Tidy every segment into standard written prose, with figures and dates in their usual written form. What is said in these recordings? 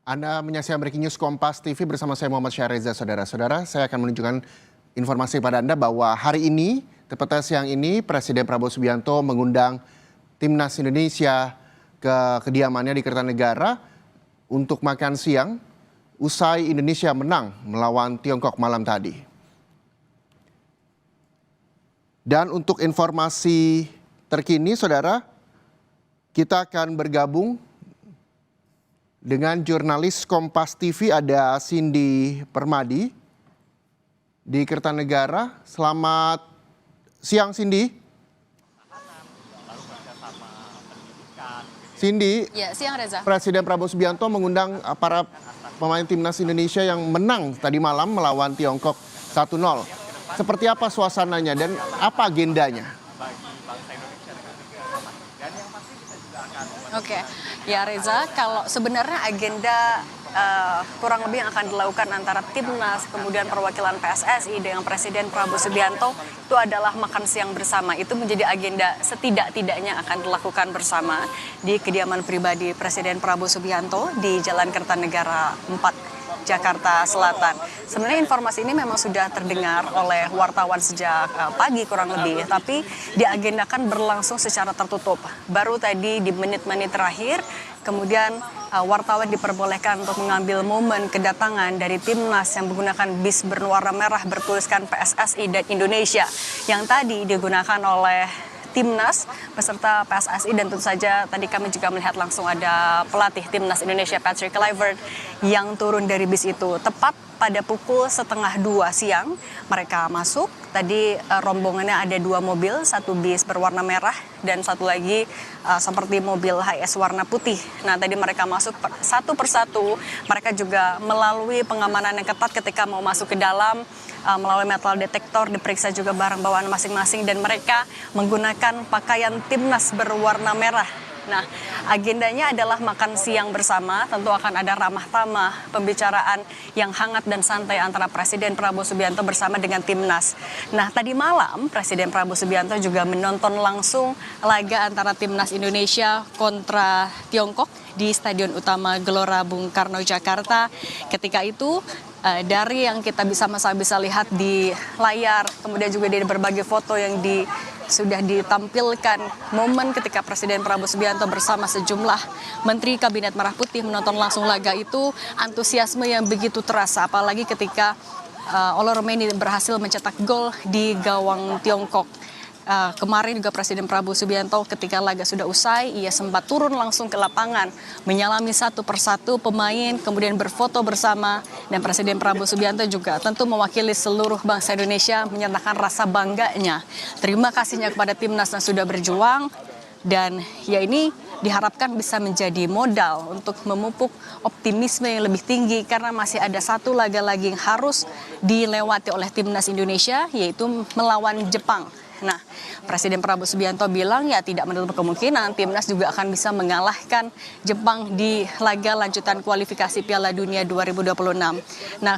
Anda menyaksikan Breaking News Kompas TV bersama saya Muhammad Syareza. Saudara-saudara, saya akan menunjukkan informasi pada Anda bahwa hari ini, tepatnya siang ini, Presiden Prabowo Subianto mengundang Timnas Indonesia ke kediamannya di Kertanegara untuk makan siang usai Indonesia menang melawan Tiongkok malam tadi. Dan untuk informasi terkini, saudara, kita akan bergabung dengan jurnalis Kompas TV, ada Cindy Permadi di Kertanegara. Selamat siang, Cindy. Cindy, ya, siang Reza. Presiden Prabowo Subianto mengundang para pemain Timnas Indonesia yang menang tadi malam melawan Tiongkok 1-0. Seperti apa suasananya dan apa agendanya? Oke, ya Reza, kalau sebenarnya agenda kurang lebih yang akan dilakukan antara Timnas, kemudian perwakilan PSSI dengan Presiden Prabowo Subianto itu adalah makan siang bersama. Itu menjadi agenda setidak-tidaknya akan dilakukan bersama di kediaman pribadi Presiden Prabowo Subianto di Jalan Kertanegara 4, Jakarta Selatan. Sebenarnya informasi ini memang sudah terdengar oleh wartawan sejak pagi kurang lebih, tapi diagendakan berlangsung secara tertutup. Baru tadi di menit-menit terakhir, kemudian wartawan diperbolehkan untuk mengambil momen kedatangan dari Timnas yang menggunakan bis berwarna merah bertuliskan PSSI dan Indonesia, yang tadi digunakan oleh Timnas beserta PSSI, dan tentu saja tadi kami juga melihat langsung ada pelatih Timnas Indonesia Patrick Kluivert yang turun dari bis itu. Tepat pada pukul 1:30 siang mereka masuk. Tadi rombongannya ada 2 mobil, 1 bis berwarna merah dan 1 lagi seperti mobil HS warna putih. Nah, tadi mereka masuk satu persatu. Mereka juga melalui pengamanan yang ketat ketika mau masuk ke dalam, melalui metal detektor, diperiksa juga barang bawaan masing-masing, dan mereka menggunakan pakaian Timnas berwarna merah. Nah, agendanya adalah makan siang bersama, tentu akan ada ramah tamah, pembicaraan yang hangat dan santai antara Presiden Prabowo Subianto bersama dengan Timnas. Nah, tadi malam Presiden Prabowo Subianto juga menonton langsung laga antara Timnas Indonesia kontra Tiongkok di Stadion Utama Gelora Bung Karno, Jakarta. Ketika itu, dari yang kita bisa lihat di layar, kemudian juga dari berbagai foto yang sudah ditampilkan momen ketika Presiden Prabowo Subianto bersama sejumlah Menteri Kabinet Merah Putih menonton langsung laga itu, antusiasme yang begitu terasa, apalagi ketika Oloromeni berhasil mencetak gol di gawang Tiongkok. Kemarin juga Presiden Prabowo Subianto ketika laga sudah usai, ia sempat turun langsung ke lapangan, menyalami satu persatu pemain, kemudian berfoto bersama, dan Presiden Prabowo Subianto juga tentu mewakili seluruh bangsa Indonesia menyatakan rasa bangganya, terima kasihnya kepada Timnas yang sudah berjuang, dan ya ini diharapkan bisa menjadi modal untuk memupuk optimisme yang lebih tinggi karena masih ada satu laga lagi yang harus dilewati oleh Timnas Indonesia, yaitu melawan Jepang. Nah, Presiden Prabowo Subianto bilang ya tidak menutup kemungkinan Timnas juga akan bisa mengalahkan Jepang di laga lanjutan kualifikasi Piala Dunia 2026. Nah,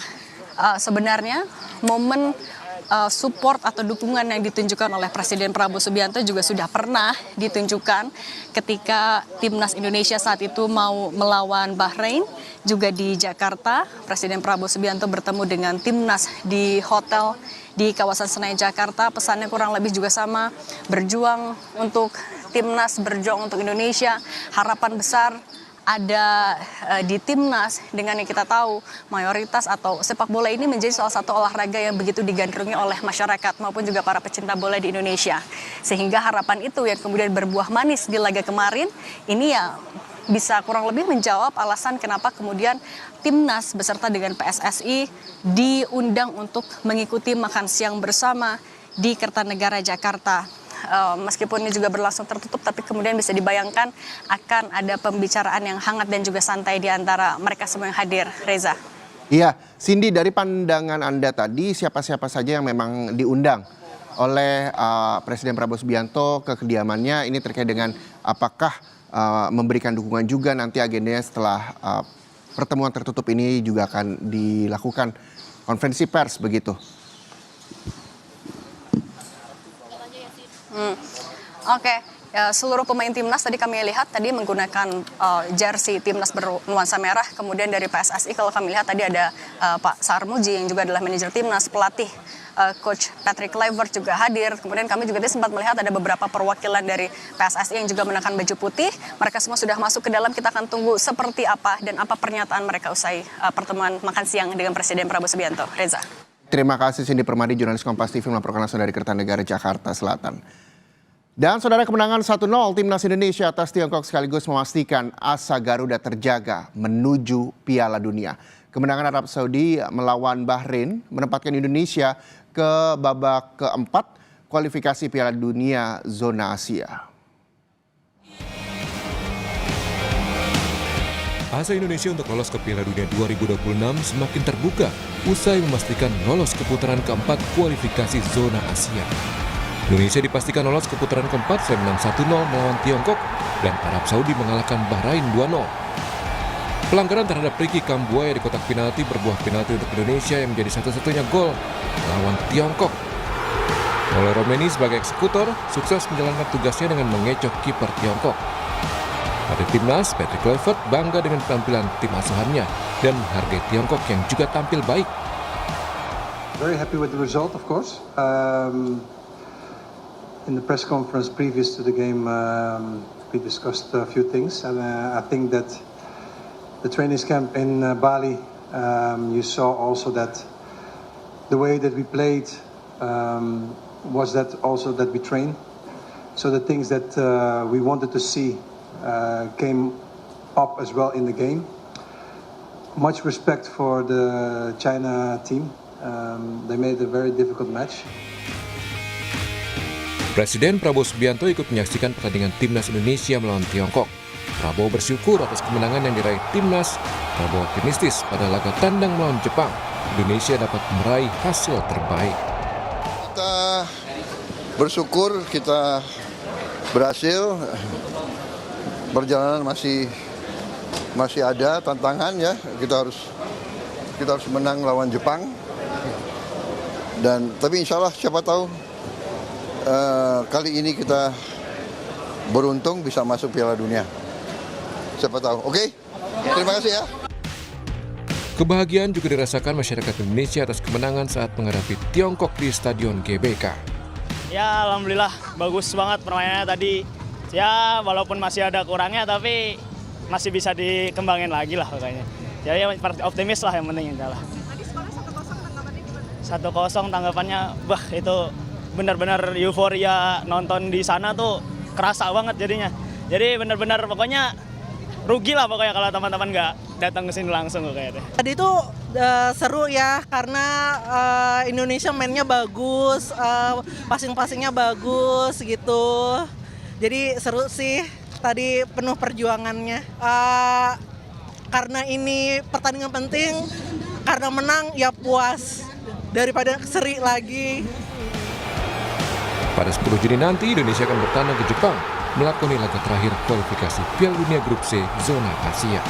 sebenarnya momen support atau dukungan yang ditunjukkan oleh Presiden Prabowo Subianto juga sudah pernah ditunjukkan ketika Timnas Indonesia saat itu mau melawan Bahrain, juga di Jakarta. Presiden Prabowo Subianto bertemu dengan Timnas di hotel di kawasan Senayan, Jakarta. Pesannya kurang lebih juga sama, berjuang untuk Timnas, berjuang untuk Indonesia. Harapan besar ada di Timnas, dengan yang kita tahu mayoritas atau sepak bola ini menjadi salah satu olahraga yang begitu digandrungi oleh masyarakat maupun juga para pecinta bola di Indonesia. Sehingga harapan itu yang kemudian berbuah manis di laga kemarin, ini ya bisa kurang lebih menjawab alasan kenapa kemudian Timnas beserta dengan PSSI diundang untuk mengikuti makan siang bersama di Kertanegara, Jakarta. Meskipun ini juga berlangsung tertutup, tapi kemudian bisa dibayangkan akan ada pembicaraan yang hangat dan juga santai di antara mereka semua yang hadir, Reza. Iya, Cindy, dari pandangan Anda tadi, siapa-siapa saja yang memang diundang oleh Presiden Prabowo Subianto ke kediamannya, ini terkait dengan apakah memberikan dukungan juga nanti agendanya setelah pertemuan tertutup ini juga akan dilakukan konferensi pers begitu? Oke, Seluruh pemain timnas tadi kami lihat tadi menggunakan jersey timnas bernuansa merah. Kemudian dari PSSI kalau kami lihat tadi ada Pak Sarmuji yang juga adalah manajer timnas, pelatih Coach Patrick Kluivert juga hadir. Kemudian kami juga tadi sempat melihat ada beberapa perwakilan dari PSSI yang juga mengenakan baju putih. Mereka semua sudah masuk ke dalam. Kita akan tunggu seperti apa dan apa pernyataan mereka usai pertemuan makan siang dengan Presiden Prabowo Subianto. Reza. Terima kasih Cindy Permadi, jurnalis Kompas TV melaporkan langsung dari Kertanegara, Jakarta Selatan. Dan saudara, kemenangan 1-0 Timnas Indonesia atas Tiongkok sekaligus memastikan asa Garuda terjaga menuju Piala Dunia. Kemenangan Arab Saudi melawan Bahrain menempatkan Indonesia ke babak keempat kualifikasi Piala Dunia zona Asia. Asa Indonesia untuk lolos ke Piala Dunia 2026 semakin terbuka usai memastikan lolos ke putaran keempat kualifikasi zona Asia. Indonesia dipastikan lolos ke putaran keempat setelah menang 1-0 melawan Tiongkok dan Arab Saudi mengalahkan Bahrain 2-0. Pelanggaran terhadap Ricky Kambuaya di kotak penalti berbuah penalti untuk Indonesia yang menjadi satu-satunya gol melawan Tiongkok. Oleh Romeni sebagai eksekutor, sukses menjalankan tugasnya dengan mengecoh kiper Tiongkok. Pada timnas, Patrick Kluivert bangga dengan penampilan tim asuhannya dan menghargai Tiongkok yang juga tampil baik. Very happy with the result, of course. In the press conference previous to the game, we discussed a few things, and I think that the training camp in Bali, you saw also that the way that we played was that also that we trained. So the things that we wanted to see came up as well in the game. Much respect for the China team. They made a very difficult match. Presiden Prabowo Subianto ikut menyaksikan pertandingan Timnas Indonesia melawan Tiongkok. Prabowo bersyukur atas kemenangan yang diraih Timnas. Prabowo optimistis pada laga tandang melawan Jepang, Indonesia dapat meraih hasil terbaik. Kita bersyukur kita berhasil. Perjalanan masih ada tantangan ya. Kita harus menang lawan Jepang. Tapi insya Allah siapa tahu kali ini kita beruntung bisa masuk Piala Dunia. Siapa tahu. Oke? Terima kasih ya. Kebahagiaan juga dirasakan masyarakat Indonesia atas kemenangan saat menghadapi Tiongkok di Stadion GBK. Ya alhamdulillah bagus banget permainannya tadi. Ya walaupun masih ada kurangnya tapi masih bisa dikembangin lagi lah pokoknya. Jadi optimis lah yang penting insyaallah. Tadi skornya 1-0 tanggapannya? 1-0 tanggapannya wah itu benar-benar euforia nonton di sana tuh kerasa banget jadinya. Jadi benar-benar pokoknya rugi lah pokoknya kalau teman-teman nggak datang ke sini langsung kayaknya. Tadi tuh seru ya karena Indonesia mainnya bagus, passing-passingnya bagus gitu. Jadi seru sih, tadi penuh perjuangannya. Karena ini pertandingan penting, karena menang ya puas daripada seri lagi. Pada 10 Juni nanti Indonesia akan bertandang ke Jepang melakoni laga terakhir kualifikasi Piala Dunia Grup C zona Asia.